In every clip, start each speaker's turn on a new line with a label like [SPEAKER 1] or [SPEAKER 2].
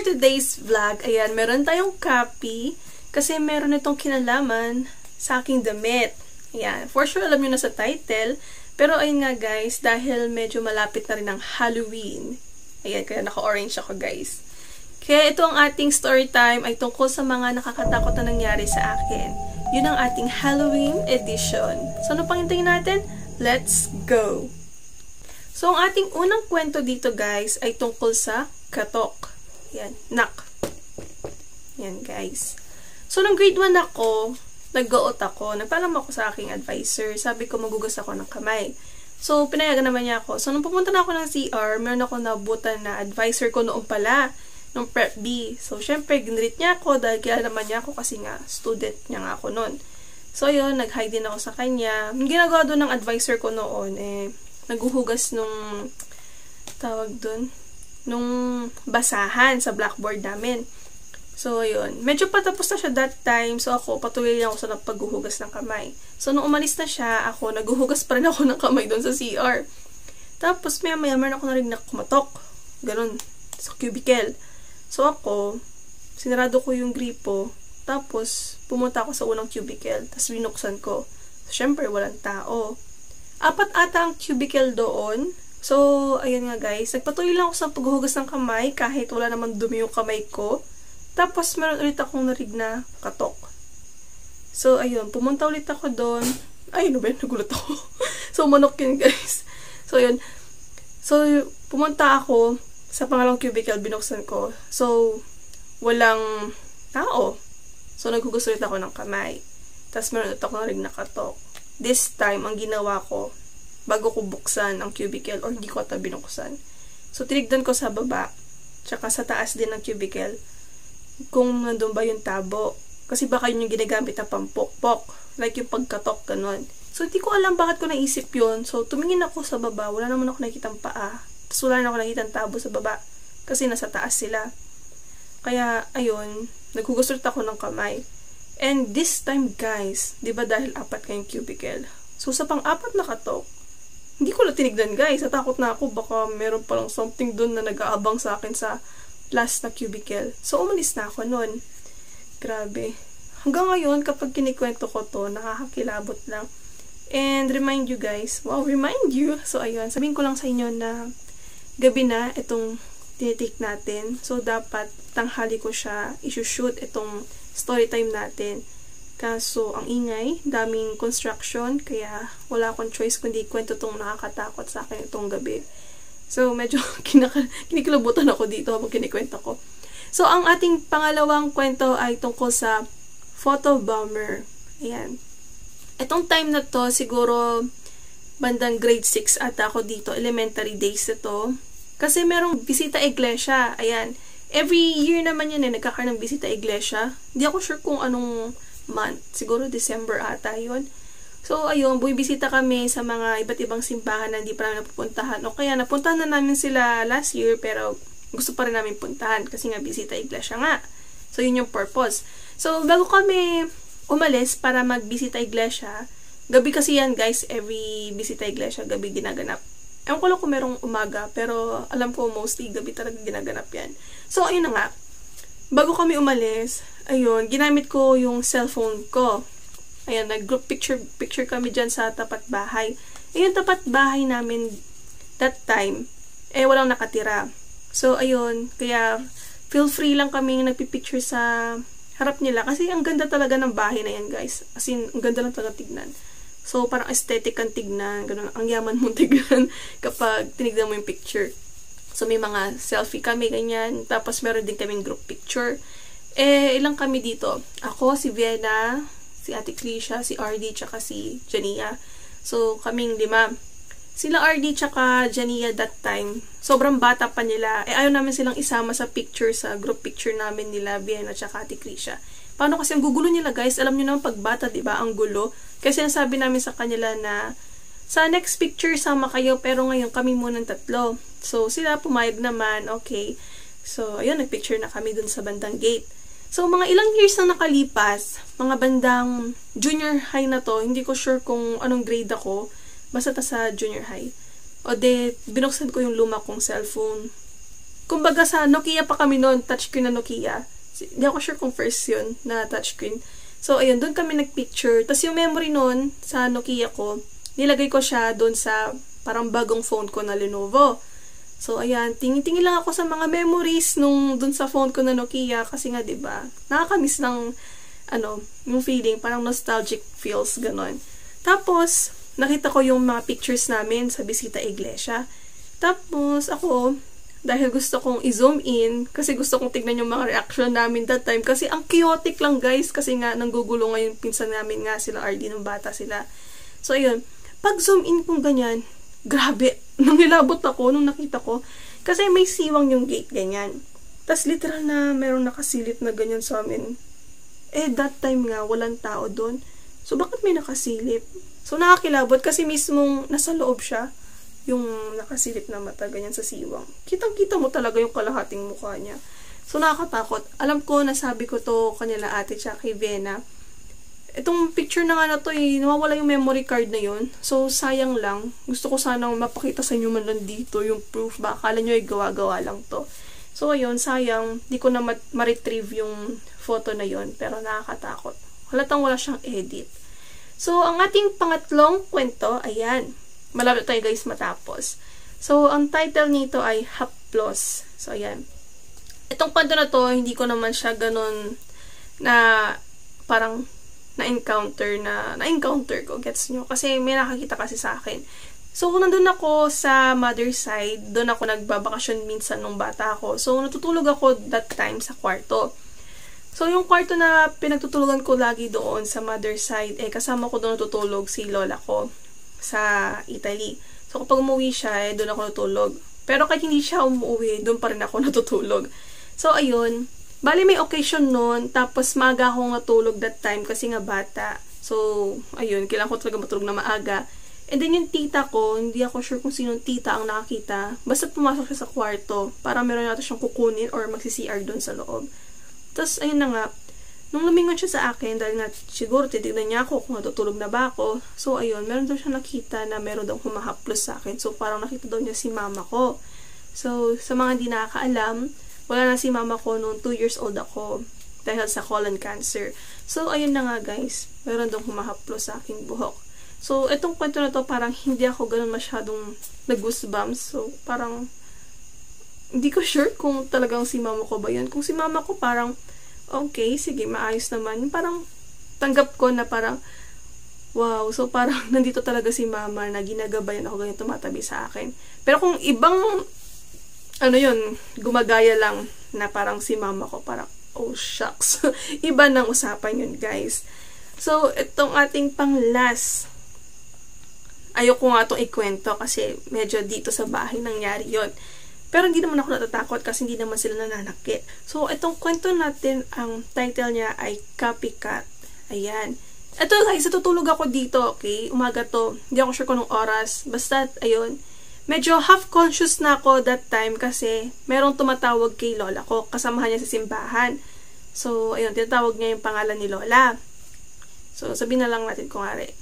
[SPEAKER 1] today's vlog, ayan, meron tayong copy kasi meron itong kinalaman sa aking damit. Ayan, for sure alam nyo na sa title. Pero ayun nga guys, dahil medyo malapit na rin ang Halloween. Ayan, kaya naka-orange ako guys. Kaya ito ang ating story time ay tungkol sa mga nakakatakot na nangyari sa akin. Yun ang ating Halloween edition. So ano pang hintayin natin? Let's go! So ang ating unang kwento dito guys ay tungkol sa katok. Yan, nak. Yan guys. So nung grade 1 ako, nag-goot ako. Nagpaalam ako sa aking advisor. Sabi ko magugas ako ng kamay. So pinayagan naman niya ako. So nung pumunta na ako ng CR, meron ako nabutan na advisor ko noong pala, nung Prep B. So syempre, ginreat niya ako dahil kilala naman niya ako kasi nga, student niya nga ako noon. So yun, nag-hi din ako sa kanya. Yung ginagawa doon ng advisor ko noon, naghuhugas nung, tawag doon, nung basahan sa blackboard namin. So, yun. Medyo patapos na siya that time. So, ako, patuloy lang ako sa paghuhugas ng kamay. So, nung umalis na siya, ako, naghuhugas pa rin ako ng kamay doon sa CR. Tapos, maya-maya, meron ako narinig na kumatok. Ganun. Sa cubicle. So, ako, sinarado ko yung gripo. Tapos, pumunta ako sa unang cubicle. Tapos, binuksan ko. So, syempre, walang tao. 4 ata ang cubicle doon. So, ayun nga guys. Nagpatuloy lang ako sa paghuhugas ng kamay kahit wala naman dumi yung kamay ko. Tapos, meron ulit akong narinig na katok. So, ayun. Pumunta ulit ako doon. Ay, ano ba yun? Nagulat ako. So, manok yun guys. So, ayun. So, pumunta ako sa pangalawang cubicle. Binuksan ko. So, walang tao. So, naghugas ulit ako ng kamay. Tapos, meron ulit ako narinig na katok. This time, ang ginawa ko, bago ko buksan ang cubicle or hindi ko ata binuksan. So, tinignan ko sa baba, tsaka sa taas din ng cubicle, kung nandun ba yung tabo. Kasi baka yun yung ginagamit na pampokpok. Like yung pagkatok, ganun. So, hindi ko alam bakit ko naisip yun. So, tumingin ako sa baba. Wala naman ako nakikitang paa. Tapos, wala naman ako nakikitang tabo sa baba. Kasi nasa taas sila. Kaya, ayun, naghugas ulit ako ng kamay. And this time, guys, di ba dahil 4 kayong cubicle? So, sa pang-4 na katok, hindi ko na tinignan, guys. Natakot na ako. Baka meron palang something dun na nag-aabang sa akin sa last na cubicle. So, umalis na ako nun. Grabe. Hanggang ngayon, kapag kinikwento ko to, nakakakilabot lang. And remind you, guys. Wow, remind you. So, ayun. Sabihin ko lang sa inyo na gabi na itong tinitake natin. So, dapat tanghali ko siya isushoot itong story time natin. Kaso, ang ingay, daming construction, kaya wala akong choice kundi kwento itong nakakatakot sa akin itong gabi. So, medyo kinikilabutan ako dito habang kinikwento ko. So, ang ating pangalawang kwento ay tungkol sa photo bomber. Ayan. Itong time na to, siguro bandang grade 6 ata ako dito, elementary days ito. Kasi merong bisita iglesia. Ayan. Every year naman yan nagkakaroon ng bisita iglesia. Hindi ako sure kung anong month. Siguro December ata yun. So, ayun, bumibisita kami sa mga iba't ibang simbahan na hindi pa namin napupuntahan. O kaya, napuntahan na namin sila last year, pero gusto pa rin namin puntahan kasi nga bisita iglesia nga. So, yun yung purpose. So, bago kami umalis para magbisita iglesia, gabi kasi yan guys, every bisita iglesia, gabi ginaganap. Ewan ko lang kung merong umaga, pero alam ko mostly gabi talaga ginaganap yan. So, ayun na nga. Bago kami umalis, ayun, ginamit ko yung cellphone ko. Ayan, nag-group picture kami dyan sa tapat bahay. Ayun, tapat bahay namin that time, walang nakatira. So, ayun, kaya feel free lang kami nagpipicture sa harap nila. Kasi ang ganda talaga ng bahay na yan, guys. As in, ang ganda lang talaga tignan. So, parang aesthetic ang tignan. Ganun, ang yaman mong tignan kapag tinignan mo yung picture. So, may mga selfie kami, ganyan. Tapos, meron din kaming group picture. Ilang kami dito. Ako, si Vienna, si Ate Clisha, si RD, tsaka si Jania. So, kaming 5. Sila RD tsaka Jania that time, sobrang bata pa nila. Ayaw namin silang isama sa picture, sa group picture namin nila, Vienna tsaka Ate Clisha. Paano kasi ang gugulo nila, guys? Alam nyo naman pag bata, diba? Ang gulo. Kasi sinasabi namin sa kanila na sa next picture, sama kayo, pero ngayon kami munang 3. So, sila pumayag naman, okay. So, ayun, nagpicture na kami dun sa bandang gate. So, mga ilang years na nakalipas, mga bandang junior high na to, hindi ko sure kung anong grade ako, basta sa junior high. O de, binuksan ko yung luma kong cellphone. Kumbaga sa Nokia pa kami noon, touchscreen na Nokia. Hindi ako sure kung first yun na touchscreen. So, ayun, doon kami nagpicture. Tapos yung memory noon sa Nokia ko, nilagay ko siya doon sa parang bagong phone ko na Lenovo. So, ayan, tingin-tingin lang ako sa mga memories nung doon sa phone ko na Nokia kasi nga, diba, nakakamiss ng, yung feeling, parang nostalgic feels, ganon. Tapos, nakita ko yung mga pictures namin sa Bisita Iglesia. Tapos, ako, dahil gusto kong i-zoom in, kasi gusto kong tignan yung mga reaction namin that time, kasi ang chaotic lang guys, kasi nga nanggugulo nga yung pinsan namin nga, sila RD nung bata sila. So ayun, pag zoom in kung ganyan, grabe, nangilabot ako nung nakita ko, kasi may siwang yung gate ganyan. Tas literal na merong nakasilip na ganyan sa amin. That time nga, walang tao doon. So bakit may nakasilip? So nakakilabot kasi mismong nasa loob siya. Yung nakasilip na mata, ganyan sa siwang. Kitang-kita mo talaga yung kalahating mukha niya. So, nakakatakot. Alam ko, nasabi ko to kanila ate tsaka kay Vena. Itong picture na nga na to, nawawala yung memory card na yun. So, sayang lang. Gusto ko sanang mapakita sa inyo man lang dito yung proof. Baka akala nyo ay gawa-gawa lang to. So, ayun, sayang. Di ko na ma-retrieve yung photo na yun. Pero nakakatakot. Halatang wala siyang edit. So, ang ating pangatlong kwento, ayan. Malapit tayo guys matapos. So, ang title nito ay Haplos. So, ayan. Itong kwento na to, hindi ko naman siya ganun na parang na-encounter ko. Gets nyo? Kasi may nakakita kasi sa akin. So, kung nandun ako sa mother side, doon ako nagbabakasyon minsan nung bata ako. So, natutulog ako that time sa kwarto. So, yung kwarto na pinagtutulugan ko lagi doon sa mother side, kasama ko doon natutulog si lola ko sa Italy. So, kapag umuwi siya, doon ako natulog. Pero kahit hindi siya umuwi, doon pa rin ako natutulog. So, ayun. Bali, may occasion noon. Tapos, maaga akong natulog that time kasi nga bata. So, ayun. Kailangan ko talaga matulog na maaga. And then, yung tita ko, hindi ako sure kung sinong tita ang nakakita. Basta pumasok siya sa kwarto para meron natin siyang kukunin or magsi-CR doon sa loob. Tapos, ayun na nga. Nung lumingon siya sa akin, dahil nga siguro titignan niya ako kung natutulog na ba ako. So, ayun, meron daw siya nakita na meron daw humahaplos sa akin. So, parang nakita daw niya si mama ko. So, sa mga hindi nakakaalam, wala na si mama ko noong 2 years old ako dahil sa colon cancer. So, ayun na nga guys, meron daw humahaplos sa aking buhok. So, itong kwento na to, parang hindi ako ganun masyadong nag-goosebumps. So, parang hindi ko sure kung talagang si mama ko ba yun. Kung si mama ko, parang okay, sige, maayos naman. Parang tanggap ko na parang, wow, so parang nandito talaga si mama na ginagabayan ako ganyan tumatabi sa akin. Pero kung ibang, gumagaya lang na parang si mama ko, parang, oh shucks. Iba ng usapan yun, guys. So, itong ating pang-last, ayoko nga itong ikwento kasi medyo dito sa bahay nangyari yun. Pero hindi naman ako natatakot kasi hindi naman sila nananakit. So, itong kwento natin, ang title niya ay Copycat. Ayan. Ito guys, natutulog ako dito, okay? Umaga to. Hindi ako sure kung anong oras. Basta, ayun. Medyo half-conscious na ako that time kasi merong tumatawag kay lola ko. Kasamahan niya sa simbahan. So, ayun, tinatawag niya yung pangalan ni lola. So, sabihin na lang natin kung ari.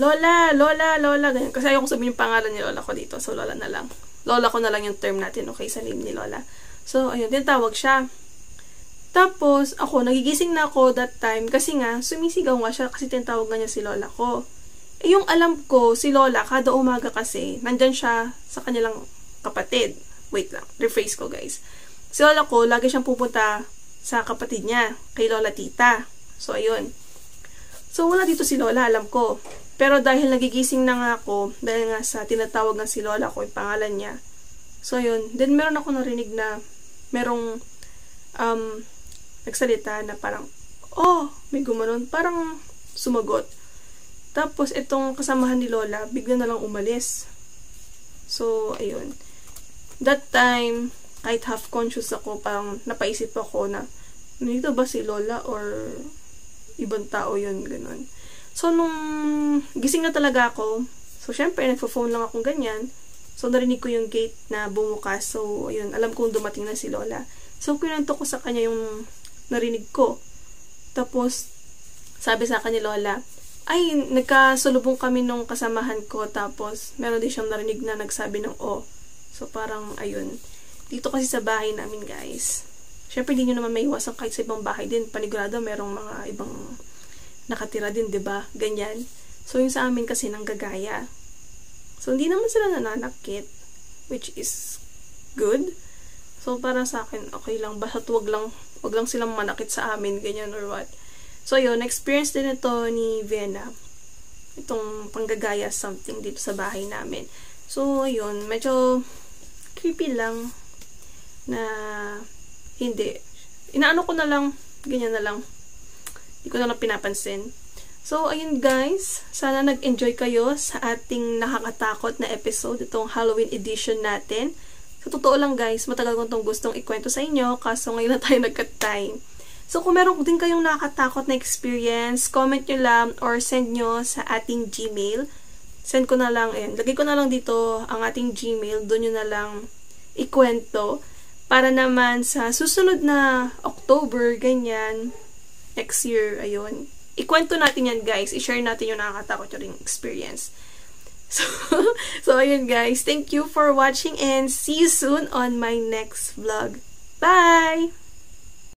[SPEAKER 1] Lola, lola, lola, ganyan. Kasi ayoko sabihin yung pangalan ni lola ko dito. So, lola na lang. Lola ko na lang yung term natin, okay, sa name ni lola. So, ayun, tinatawag siya. Tapos, ako, nagigising na ako that time kasi nga, sumisigaw nga siya kasi tinatawag nga niya si lola ko. Yung alam ko, si lola, kada umaga kasi, nandyan siya sa kanilang kapatid. Wait lang, rephrase ko guys. Si lola ko, lagi siyang pupunta sa kapatid niya, kay lola tita. So, ayun. So, wala dito si lola, alam ko. Pero dahil nagigising na nga ako, dahil nga sa tinatawag nga si lola ko, yung pangalan niya. So, yun. Then, meron ako narinig na merong nagsalita na parang, oh, may gumanon. Parang sumagot. Tapos, itong kasamahan ni lola, bigla na lang umalis. So, ayun. That time, kahit half-conscious ako, parang napaisip ako na, nandito ba si lola or ibang tao yun, ganun. So, nung gising na talaga ako, so, syempre, nagpo-phone lang akong ganyan. So, narinig ko yung gate na bumukas. So, ayun, alam kong dumating na si lola. So, kinento ko sa kanya yung narinig ko. Tapos, sabi sa akin ni lola, ay, nagkasalubong kami nung kasamahan ko. Tapos, meron din siyang narinig na nagsabi ng oh. So, parang, ayun. dito kasi sa bahay namin, guys. Syempre, hindi nyo naman maiwasan kahit sa ibang bahay din. Panigurado, merong mga ibang nakatira din, 'di ba? Ganyan. So, yung sa amin kasi nanggagaya. So, hindi naman sila nananakit, which is good. So, para sa akin, okay lang. Basta wag lang silang manakit sa amin, ganyan or what. So, yun, experience din ito ni Vienna. Itong panggagaya something dito sa bahay namin. So, yun, medyo creepy lang na hindi. Inaano ko na lang, ganyan na lang. Hindi ko na lang pinapansin. So, ayun guys, sana nag-enjoy kayo sa ating nakakatakot na episode, itong Halloween edition natin. Sa totoo lang guys, matagal ko itong gustong ikwento sa inyo, kaso ngayon na tayo nagka-time. So, kung meron din kayong nakakatakot na experience, comment nyo lang or send nyo sa ating Gmail. Send ko na lang, lagay ko na lang dito ang ating Gmail, doon nyo na lang ikwento. Para naman sa susunod na October, ganyan, next year, ayun. Ikwento natin yan, guys. I-share natin yung nakakatakot yung experience. So, ayun, guys. Thank you for watching and see you soon on my next vlog. Bye!